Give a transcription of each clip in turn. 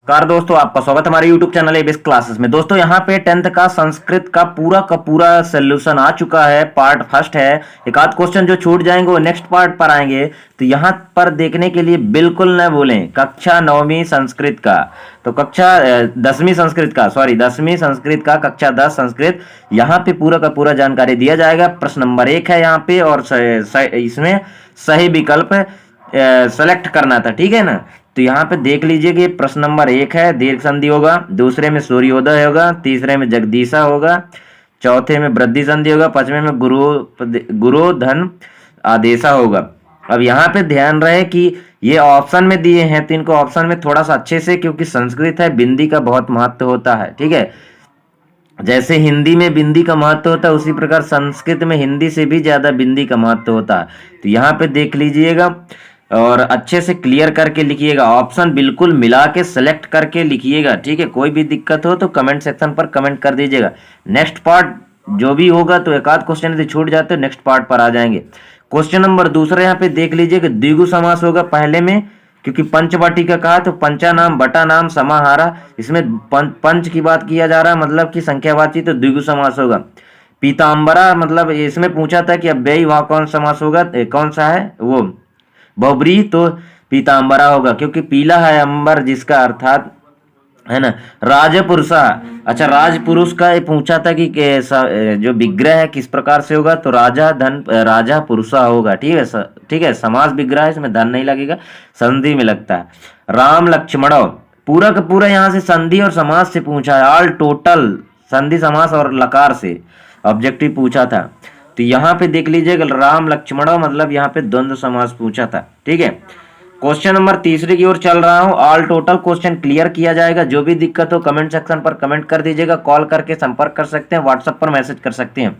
Car दोस्तों, आपका स्वागत है हमारे YouTube चैनल एबीएस क्लासेस में। दोस्तों यहाँ पे 10th का संस्कृत का पूरा सोल्यूशन आ चुका है। पार्ट फर्स्ट है। एक आध क्वेश्चन जो छूट जाएंगे वो नेक्स्ट पार्ट पर आएंगे, तो यहाँ पर देखने के लिए बिल्कुल न भूलें। कक्षा 9वीं संस्कृत का, तो कक्षा 10वीं संस्कृत का, सॉरी 10वीं संस्कृत का, कक्षा 10 संस्कृत, यहाँ पे पूरा का पूरा जानकारी दिया जाएगा। प्रश्न नंबर 1 है यहाँ पे, और इसमें सही विकल्प सेलेक्ट करना था, ठीक है ना। तो यहाँ पे देख लीजिए कि प्रश्न नंबर 1 है, दीर्घ संधि होगा। दूसरे में सूर्योदय होगा। तीसरे में जगदीशा होगा। चौथे में वृद्धि संधि होगा। पांचवें में गुरु धन आदेशा होगा। अब यहाँ पे ध्यान रहे कि ये ऑप्शन में दिए हैं, तो इनको ऑप्शन में थोड़ा सा अच्छे से, क्योंकि संस्कृत है, बिंदी का बहुत महत्व होता है, ठीक है। जैसे हिंदी में बिंदी का महत्व होता है, उसी प्रकार संस्कृत में हिंदी से भी ज्यादा बिंदी का महत्व होता है। तो यहाँ पे देख लीजिएगा और अच्छे से क्लियर करके लिखिएगा। ऑप्शन बिल्कुल मिला के सेलेक्ट करके लिखिएगा, ठीक है। कोई भी दिक्कत हो तो कमेंट सेक्शन पर कमेंट कर दीजिएगा। नेक्स्ट पार्ट जो भी होगा, तो एक आध क्वेश्चन यदि छूट जाते तो नेक्स्ट पार्ट पर आ जाएंगे। क्वेश्चन नंबर दूसरा यहाँ पे देख लीजिए कि द्विगु समास होगा पहले में, क्योंकि पंचवटी का कहा तो पंचा नाम बटा नाम समाहारा, इसमें पंच की बात किया जा रहा है, मतलब कि संख्यावाची, तो द्विगु समास होगा। पीताम्बरा, मतलब इसमें पूछा था कि अव्ययी वहां कौन समास होगा, कौन सा है वो, बहुब्रीहि, तो पीताम्बरा होगा, क्योंकि पीला है अंबर जिसका, अर्थात है ना। राजपुरुषा, अच्छा राजपुरुष का ये पूछा था कि जो विग्रह है किस प्रकार से होगा, तो राजा पुरुषा होगा, ठीक है। ठीक है, समास विग्रह है, इसमें धन नहीं लगेगा, संधि में लगता है। राम लक्ष्मणो, पूरा का पूरा यहाँ से संधि और समास से पूछा है, ऑल टोटल संधि समास और लकार से ऑब्जेक्टिव पूछा था। तो यहाँ पे देख लीजिएगा राम लक्ष्मणो, मतलब यहाँ पे द्वंद्व समास पूछा था, ठीक है। क्वेश्चन नंबर तीसरे की ओर चल रहा हूं। ऑल टोटल क्वेश्चन क्लियर किया जाएगा। जो भी दिक्कत हो कमेंट सेक्शन पर कमेंट कर दीजिएगा, कॉल करके संपर्क कर सकते हैं, व्हाट्सएप पर मैसेज कर सकते हैं।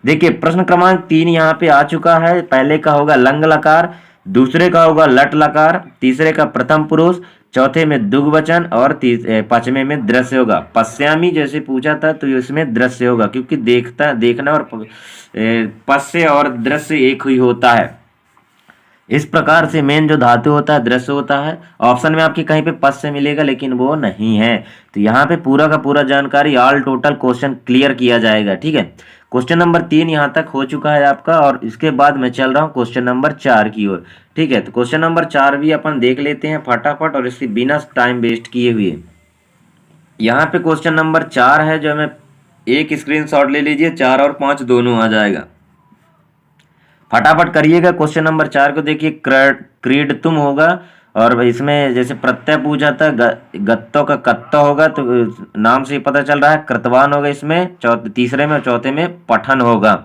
देखिए प्रश्न क्रमांक 3 यहाँ पे आ चुका है। पहले का होगा लंग लकार, दूसरे का होगा लट लकार, तीसरे का प्रथम पुरुष, चौथे में दुग्वचन, और पांचवें में दृश्य होगा। पश्यामी जैसे पूछा था तो इसमें दृश्य होगा, क्योंकि देखना और पश्य और दृश्य एक ही होता है। इस प्रकार से मेन जो धातु होता है दृश्य होता है। ऑप्शन में आपकी कहीं पे पश्च से मिलेगा, लेकिन वो नहीं है। तो यहाँ पे पूरा का पूरा जानकारी ऑल टोटल क्वेश्चन क्लियर किया जाएगा, ठीक है। क्वेश्चन नंबर 3 यहाँ तक हो चुका है आपका, और इसके बाद मैं चल रहा हूँ क्वेश्चन नंबर 4 की ओर, ठीक है। तो क्वेश्चन नंबर 4 भी अपन देख लेते हैं फटाफट, और इसकी बिना टाइम वेस्ट किए हुए। यहाँ पे क्वेश्चन नंबर 4 है, जो हमें एक स्क्रीनशॉट ले लीजिए, 4 और 5 दोनों आ जाएगा। फटाफट करिएगा। क्वेश्चन नंबर 4 को देखिए, क्रीड तुम होगा, और इसमें जैसे प्रत्यय पूछा था, गत्तो का कत्तो होगा, तो नाम से ही पता चल रहा है कृतवान होगा इसमें, तीसरे में और चौथे में पठन होगा।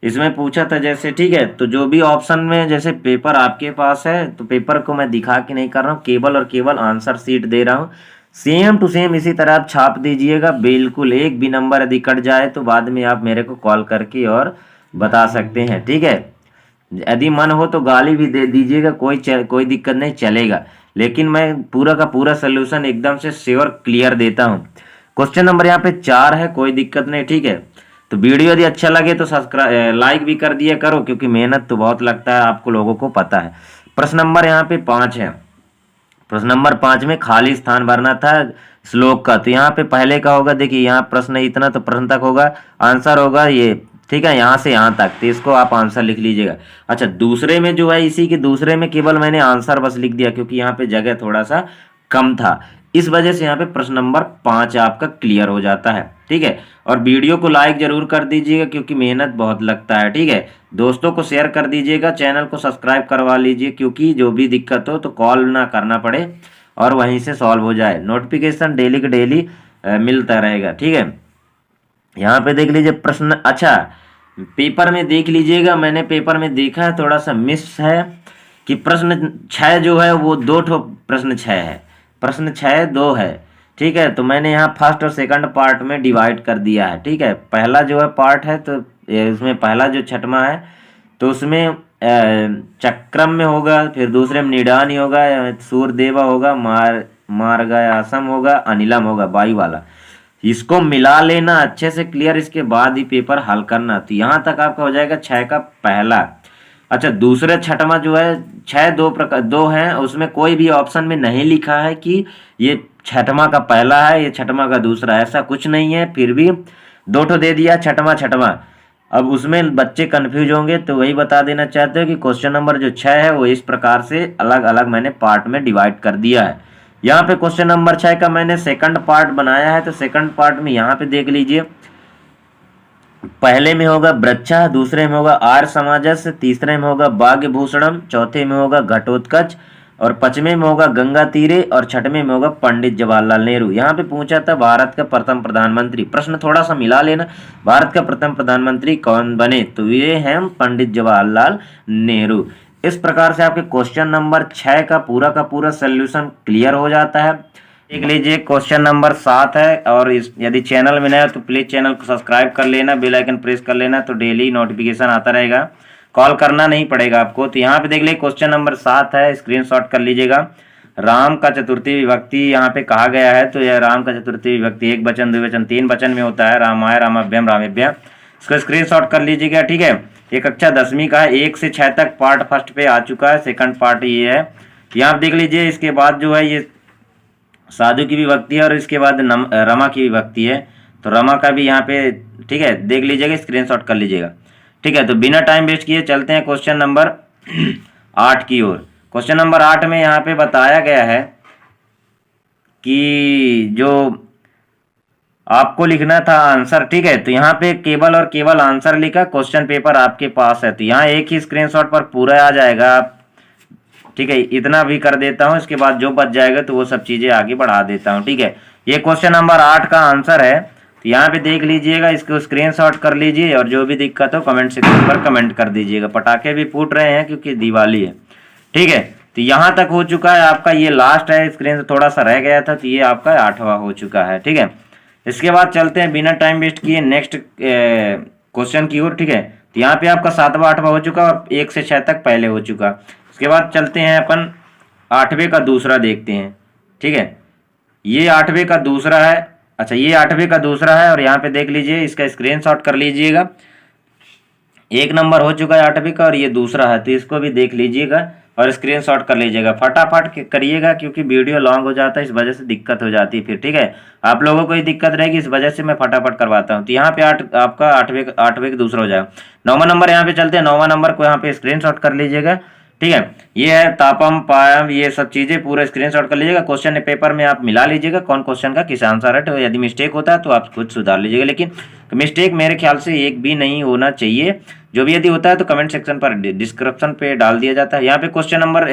इसमें पूछा था जैसे, ठीक है। तो जो भी ऑप्शन में, जैसे पेपर आपके पास है, तो पेपर को मैं दिखा के नहीं कर रहा हूँ, केवल और केवल आंसर शीट दे रहा हूँ। सेम टू सेम इसी तरह आप छाप दीजिएगा, बिल्कुल। एक भी नंबर यदि कट जाए तो बाद में आप मेरे को कॉल करके और बता सकते हैं, ठीक है। यदि मन हो तो गाली भी दे दीजिएगा, कोई दिक्कत नहीं, चलेगा। लेकिन मैं पूरा का पूरा सोल्यूशन एकदम से श्योर क्लियर देता हूं। क्वेश्चन नंबर यहाँ पे 4 है, कोई दिक्कत नहीं, ठीक है। तो वीडियो यदि अच्छा लगे तो सब्सक्राइब लाइक भी कर दिया करो, क्योंकि मेहनत तो बहुत लगता है, आपको लोगों को पता है। प्रश्न नंबर यहाँ पे 5 है। प्रश्न नंबर 5 में खाली स्थान भरना था श्लोक का। तो यहाँ पे पहले का होगा, देखिए यहाँ प्रश्न इतना, तो प्रश्न तक होगा, आंसर होगा ये, ठीक है, यहाँ से यहाँ तक। तो इसको आप आंसर लिख लीजिएगा। अच्छा, दूसरे में जो है, इसी के दूसरे में केवल मैंने आंसर बस लिख दिया, क्योंकि यहाँ पे जगह थोड़ा सा कम था, इस वजह से यहाँ पे प्रश्न नंबर 5 आपका क्लियर हो जाता है, ठीक है। और वीडियो को लाइक जरूर कर दीजिएगा, क्योंकि मेहनत बहुत लगता है, ठीक है। दोस्तों को शेयर कर दीजिएगा, चैनल को सब्सक्राइब करवा लीजिए, क्योंकि जो भी दिक्कत हो तो कॉल ना करना पड़े और वहीं से सॉल्व हो जाए। नोटिफिकेशन डेली के डेली मिलता रहेगा, ठीक है। यहाँ पे देख लीजिए प्रश्न, अच्छा पेपर में देख लीजिएगा, मैंने पेपर में देखा है, थोड़ा सा मिस है कि प्रश्न 6 जो है वो 2 ठो प्रश्न 6 है, प्रश्न 6 2 है, ठीक है। तो मैंने यहाँ फर्स्ट और सेकंड पार्ट में डिवाइड कर दिया है, ठीक है। पहला जो है पार्ट है, तो उसमें पहला जो छठवां है, तो उसमें चक्रम में होगा, फिर दूसरे में निडानी होगा, सूरदेवा होगा, मार्गयासम होगा, अनिलम होगा, बाई वाला। इसको मिला लेना अच्छे से क्लियर, इसके बाद ही पेपर हल करना। तो यहाँ तक आपका हो जाएगा 6 का पहला। अच्छा, दूसरा छठवां जो है, छह दो हैं, उसमें कोई भी ऑप्शन में नहीं लिखा है कि ये छठवां का पहला है, ये छठवां का दूसरा है, ऐसा कुछ नहीं है। फिर भी दो ठो दे दिया, छठवां छठवां। अब उसमें बच्चे कंफ्यूज होंगे, तो वही बता देना चाहते हो कि क्वेश्चन नंबर जो 6 है वो इस प्रकार से अलग अलग मैंने पार्ट में डिवाइड कर दिया है। यहाँ पे क्वेश्चन नंबर 6 का मैंने सेकंड पार्ट बनाया है, तो सेकंड पार्ट में यहाँ पे देख लीजिए, पहले में होगा वृक्षा, दूसरे में होगा आर्य समाजस्य, तीसरे में होगा भाग्य भूषणम, चौथे में होगा घटोत्कच, और पांचवें में होगा गंगा तीरे, और छठवें में होगा पंडित जवाहरलाल नेहरू। यहाँ पे पूछा था भारत का प्रथम प्रधानमंत्री, प्रश्न थोड़ा सा मिला लेना, भारत का प्रथम प्रधानमंत्री कौन बने, तो ये हैं पंडित जवाहरलाल नेहरू। इस प्रकार से आपके क्वेश्चन नंबर 6 का पूरा सोल्यूशन क्लियर हो जाता है। देख लीजिए क्वेश्चन नंबर 7 है, और इस यदि चैनल में नया है तो प्लीज चैनल को सब्सक्राइब कर लेना, बेल आइकन प्रेस कर लेना, तो डेली नोटिफिकेशन आता रहेगा, कॉल करना नहीं पड़ेगा आपको। तो यहाँ पे देख लीजिए क्वेश्चन नंबर 7 है, स्क्रीनशॉट कर लीजिएगा। राम का चतुर्थी विभक्ति यहाँ पे कहा गया है, तो यह राम का चतुर्थी विभक्ति एक वचन, द्विवचन, तीन वचन में होता है, रामाय, रामाभ्यम, रामेभ्य। इसको स्क्रीनशॉट कर लीजिएगा, ठीक है। ये कक्षा 10वीं का है, 1 से 6 तक पार्ट फर्स्ट पे आ चुका है, सेकंड पार्ट ये है। यहाँ आप देख लीजिए, इसके बाद जो है ये साधु की विभक्ति है, और इसके बाद रमा की विभक्ति है, तो रमा का भी यहाँ पे, ठीक है, देख लीजिएगा, स्क्रीनशॉट कर लीजिएगा, ठीक है। तो बिना टाइम वेस्ट किए चलते हैं क्वेश्चन नंबर 8 की ओर। क्वेश्चन नंबर 8 में यहाँ पे बताया गया है कि जो आपको लिखना था आंसर, ठीक है, तो यहाँ पे केवल और केवल आंसर लिखा, क्वेश्चन पेपर आपके पास है, तो यहाँ एक ही स्क्रीनशॉट पर पूरा आ जाएगा, ठीक है। इतना भी कर देता हूं, इसके बाद जो बच जाएगा तो वो सब चीजें आगे बढ़ा देता हूं, ठीक है। ये क्वेश्चन नंबर 8 का आंसर है, तो यहाँ पे देख लीजिएगा, इसको स्क्रीनशॉट कर लीजिए, और जो भी दिक्कत हो कमेंट सेक्शन पर कमेंट कर दीजिएगा। पटाखे भी फूट रहे हैं क्योंकि दिवाली है, ठीक है। तो यहाँ तक हो चुका है आपका, ये लास्ट है, स्क्रीन से थोड़ा सा रह गया था, तो ये आपका 8वां हो चुका है, ठीक है। इसके बाद चलते हैं बिना टाइम वेस्ट किए नेक्स्ट क्वेश्चन की ओर, ठीक है। तो यहाँ पे आपका 7वां 8वां हो चुका, और 1 से 6 तक पहले हो चुका। उसके बाद चलते हैं अपन 8वें का दूसरा देखते हैं, ठीक है। ये 8वें का दूसरा है, अच्छा ये 8वें का दूसरा है, और यहाँ पे देख लीजिए, इसका स्क्रीनशॉट कर लीजिएगा। 1 नंबर हो चुका है 8वें का, और ये दूसरा है, तो इसको भी देख लीजिएगा और स्क्रीनशॉट कर लीजिएगा। फटाफट करिएगा क्योंकि वीडियो लॉन्ग हो जाता है, इस वजह से दिक्कत हो जाती है फिर, ठीक है। आप लोगों को ही दिक्कत रहेगी, इस वजह से मैं फटाफट करवाता हूँ। तो यहाँ पे आपका 8वें का दूसरा हो जाएगा। 9वां नंबर यहाँ पे चलते हैं, 9वां नंबर को यहाँ पे स्क्रीनशॉट कर लीजिएगा, ठीक है। ये है तापम पायम, ये सब चीजें पूरा स्क्रीनशॉट कर लीजिएगा। क्वेश्चन पेपर में आप मिला लीजिएगा कौन क्वेश्चन का किस आंसर है, तो यदि मिस्टेक होता है तो आप खुद सुधार लीजिएगा, लेकिन मिस्टेक मेरे ख्याल से एक भी नहीं होना चाहिए। जो भी यदि होता है तो कमेंट सेक्शन पर डिस्क्रिप्शन पे डाल दिया जाता है। यहाँ पे क्वेश्चन नंबर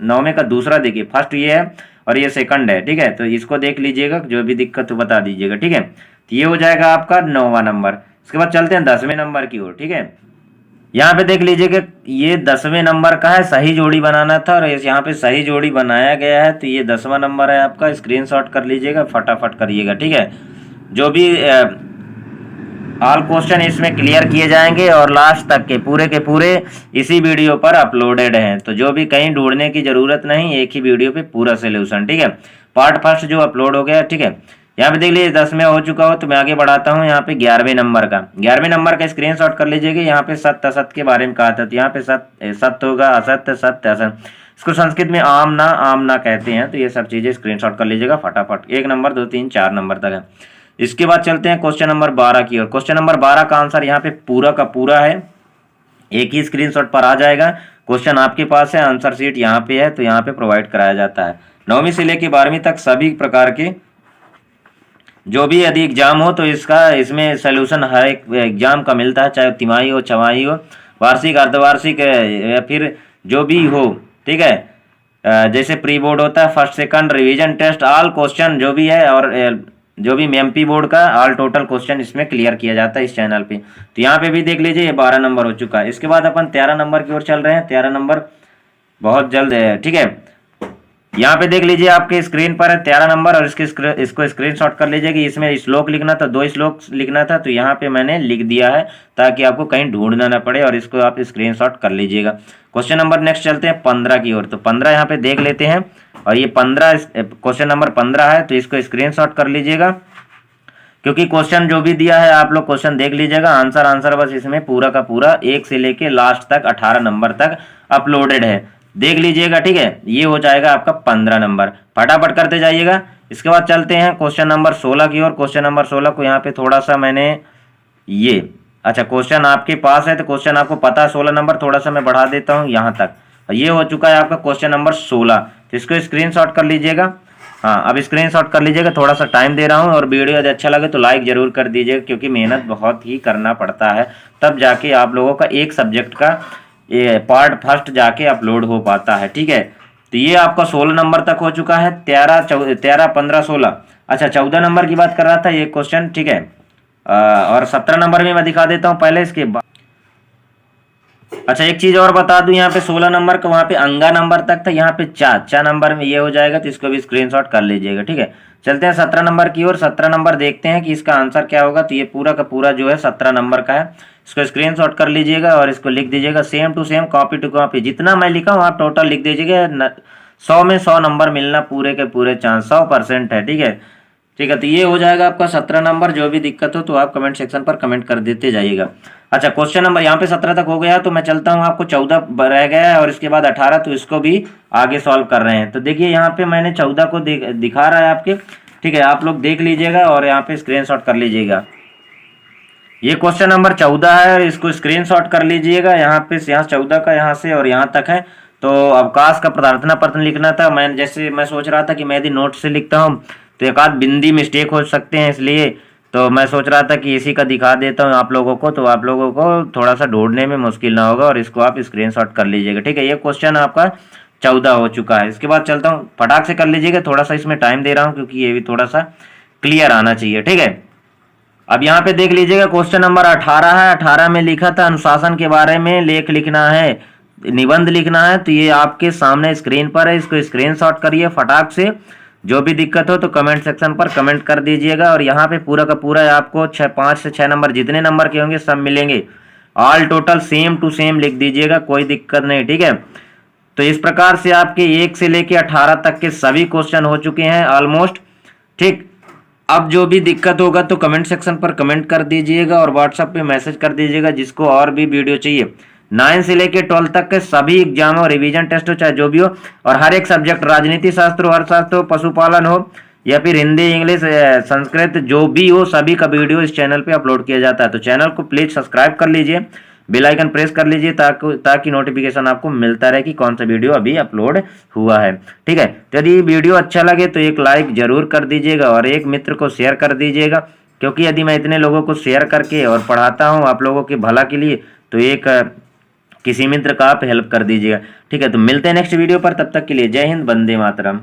9वें का दूसरा देखिए, फर्स्ट ये है और ये सेकंड है, ठीक है। तो इसको देख लीजिएगा, जो भी दिक्कत हो बता दीजिएगा, ठीक है। तो ये हो जाएगा आपका 9वां नंबर। इसके बाद चलते हैं 10वें नंबर की ओर, ठीक है। यहाँ पे देख लीजिए कि ये 10वें नंबर का है, सही जोड़ी बनाना था, और यहाँ पे सही जोड़ी बनाया गया है, तो ये 10वां नंबर है आपका। स्क्रीनशॉट कर लीजिएगा, फटाफट करिएगा, ठीक है। जो भी ऑल क्वेश्चन इसमें क्लियर किए जाएंगे, और लास्ट तक के पूरे इसी वीडियो पर अपलोडेड हैं, तो जो भी कहीं ढूंढने की जरूरत नहीं, एक ही वीडियो पे पूरा सोल्यूशन, ठीक है। पार्ट फर्स्ट जो अपलोड हो गया, ठीक है। यहाँ पे देख लीजिए 10 में हो चुका हो, तो मैं आगे बढ़ाता हूँ। यहाँ पे 11वें नंबर का 11वें नंबर का स्क्रीनशॉट कर लीजिएगा। यहाँ पे सत्य असत्य के बारे में कहा था, तो यहाँ पे सत्य होगा, असत्य सत्य असत्य, इसको संस्कृत में आमना कहते हैं। तो ये सब चीजें स्क्रीनशॉट कर लीजिएगा फटाफट। 1 नंबर 2 3 4 नंबर तक है। इसके बाद चलते हैं क्वेश्चन नंबर 12 की ओर। क्वेश्चन नंबर 12 का आंसर यहाँ पे पूरा का पूरा है, एक ही स्क्रीनशॉट पर आ जाएगा। क्वेश्चन आपके पास है, आंसर शीट यहाँ पे है, तो यहाँ पे प्रोवाइड कराया जाता है। 9वीं से लेकर 12वीं तक सभी प्रकार के जो भी यदि एग्जाम हो तो इसमें सोल्यूशन हर एक एग्जाम का मिलता है, चाहे तिमाही हो, छमाही हो, वार्षिक, अर्धवार्षिक, या फिर जो भी हो, ठीक है। जैसे प्री बोर्ड होता है, first second, revision test, all question जो भी है, और जो भी एमपी बोर्ड का ऑल टोटल क्वेश्चन इसमें क्लियर किया जाता है इस चैनल पे। तो यहाँ पे भी देख लीजिए, ये 12 नंबर हो चुका है। इसके बाद अपन 13 नंबर की ओर चल रहे हैं। 13 नंबर बहुत जल्द है, ठीक है। यहाँ पे देख लीजिए आपके स्क्रीन पर है 13 नंबर, और इसको स्क्रीनशॉट कर लीजिए कि इसमें श्लोक लिखना था, 2 श्लोक लिखना था, तो यहाँ पे मैंने लिख दिया है ताकि आपको कहीं ढूंढना ना पड़े, और इसको आप स्क्रीनशॉट कर लीजिएगा। क्वेश्चन नंबर नेक्स्ट चलते हैं 15 की ओर। तो 15 यहाँ पे देख लेते हैं, और ये 15 क्वेश्चन नंबर 15 है, तो इसको स्क्रीनशॉट कर लीजिएगा। क्योंकि क्वेश्चन जो भी दिया है आप लोग क्वेश्चन देख लीजिएगा, आंसर बस इसमें पूरा का पूरा 1 से लेके लास्ट तक 18 नंबर तक अपलोडेड है, देख लीजिएगा। ठीक है, ये हो जाएगा आपका 15 नंबर, फटाफट करते जाइएगा। इसके बाद चलते हैं क्वेश्चन नंबर 16 की ओर। क्वेश्चन नंबर 16 को यहाँ पे थोड़ा सा मैंने ये, अच्छा क्वेश्चन आपके पास है तो क्वेश्चन आपको पता है 16 नंबर, थोड़ा सा मैं बढ़ा देता हूँ यहाँ तक। ये हो चुका है आपका क्वेश्चन नंबर 16, तो इसको स्क्रीनशॉट कर लीजिएगा। हाँ, अब स्क्रीनशॉट कर लीजिएगा, थोड़ा सा टाइम दे रहा हूँ। और वीडियो यदि अच्छा लगे तो लाइक जरूर कर दीजिएगा, क्योंकि मेहनत बहुत ही करना पड़ता है, तब जाके आप लोगों का एक सब्जेक्ट का ये पार्ट फर्स्ट जाके अपलोड हो पाता है। ठीक है, तो ये आपका 16 नंबर तक हो चुका है। 13, 15, 16, अच्छा 14 नंबर की बात कर रहा था ये क्वेश्चन। ठीक है, और 17 नंबर में मैं दिखा देता हूँ पहले, इसके बाद अच्छा एक चीज और बता दूं, यहाँ पे 16 नंबर का वहाँ पे अंगा नंबर तक था, यहाँ पे चा नंबर में ये हो जाएगा, तो इसको भी स्क्रीनशॉट कर लीजिएगा। ठीक है, चलते हैं 17 नंबर की ओर। 17 नंबर देखते हैं कि इसका आंसर क्या होगा। तो ये पूरा का पूरा जो है 17 नंबर का है, इसको स्क्रीनशॉट कर लीजिएगा और इसको लिख दीजिएगा same to same, copy to copy, जितना मैं लिखा हूँ आप टोटल लिख दीजिएगा। 100 में 100 नंबर मिलना पूरे के पूरे चांस 100% है। ठीक है, ठीक है, तो ये हो जाएगा आपका 17 नंबर। जो भी दिक्कत हो तो आप कमेंट सेक्शन पर कमेंट कर देते जाइएगा। अच्छा, क्वेश्चन नंबर यहाँ पे 17 तक हो गया, तो मैं चलता हूँ, आपको 14 रह गया है और इसके बाद 18, तो इसको भी आगे सॉल्व कर रहे हैं। तो देखिए यहाँ पे मैंने 14 को दिखा रहा है आपके। ठीक है, आप लोग देख लीजिएगा और यहाँ पे स्क्रीनशॉट कर लीजिएगा। ये क्वेश्चन नंबर 14 है और इसको स्क्रीनशॉट कर लीजिएगा। यहाँ पे यहाँ 14 का यहाँ से और यहाँ तक है। तो अवकाश का प्रार्थना पत्र लिखना था। मैं सोच रहा था कि मैं यदि नोट से लिखता हूँ तो एक आध बिंदी मिस्टेक हो सकते हैं, इसलिए तो मैं सोच रहा था कि इसी का दिखा देता हूँ आप लोगों को, तो आप लोगों को थोड़ा सा ढूंढने में मुश्किल ना होगा, और इसको आप स्क्रीनशॉट कर लीजिएगा। ठीक है, ये क्वेश्चन आपका 14 हो चुका है। इसके बाद चलता हूँ, फटाक से कर लीजिएगा, थोड़ा सा इसमें टाइम दे रहा हूँ क्योंकि ये भी थोड़ा सा क्लियर आना चाहिए। ठीक है, अब यहाँ पे देख लीजिएगा क्वेश्चन नंबर 18 है। 18 में लिखा था अनुशासन के बारे में लेख लिखना है, निबंध लिखना है। तो ये आपके सामने स्क्रीन पर है, इसको स्क्रीनशॉट करिए फटाक से। जो भी दिक्कत हो तो कमेंट सेक्शन पर कमेंट कर दीजिएगा। और यहाँ पे पूरा का पूरा आपको 5 से 6 नंबर जितने नंबर के होंगे सब मिलेंगे, all total same to same लिख दीजिएगा, कोई दिक्कत नहीं। ठीक है, तो इस प्रकार से आपके 1 से लेके 18 तक के सभी क्वेश्चन हो चुके हैं ऑलमोस्ट। ठीक, अब जो भी दिक्कत होगा तो कमेंट सेक्शन पर कमेंट कर दीजिएगा और व्हाट्सएप पे मैसेज कर दीजिएगा, जिसको और भी वीडियो चाहिए। 9 से लेके 12 तक के सभी एग्जाम हो, रिवीजन टेस्ट हो, चाहे जो भी हो, और हर एक सब्जेक्ट, राजनीति शास्त्र हो, अर्थशास्त्र हो, पशुपालन हो, या फिर हिंदी, इंग्लिश, संस्कृत, जो भी हो, सभी का वीडियो इस चैनल पे अपलोड किया जाता है। तो चैनल को प्लीज सब्सक्राइब कर लीजिए, बेल आइकन प्रेस कर लीजिए, ताकि नोटिफिकेशन आपको मिलता रहे कि कौन सा वीडियो अभी अपलोड हुआ है। ठीक है, तो यदि वीडियो अच्छा लगे तो एक लाइक जरूर कर दीजिएगा और एक मित्र को शेयर कर दीजिएगा, क्योंकि यदि मैं इतने लोगों को शेयर करके और पढ़ाता हूँ आप लोगों के भला के लिए, तो एक किसी मित्र का आप हेल्प कर दीजिएगा। ठीक है, तो मिलते हैं नेक्स्ट वीडियो पर, तब तक के लिए जय हिंद, वंदे मातरम।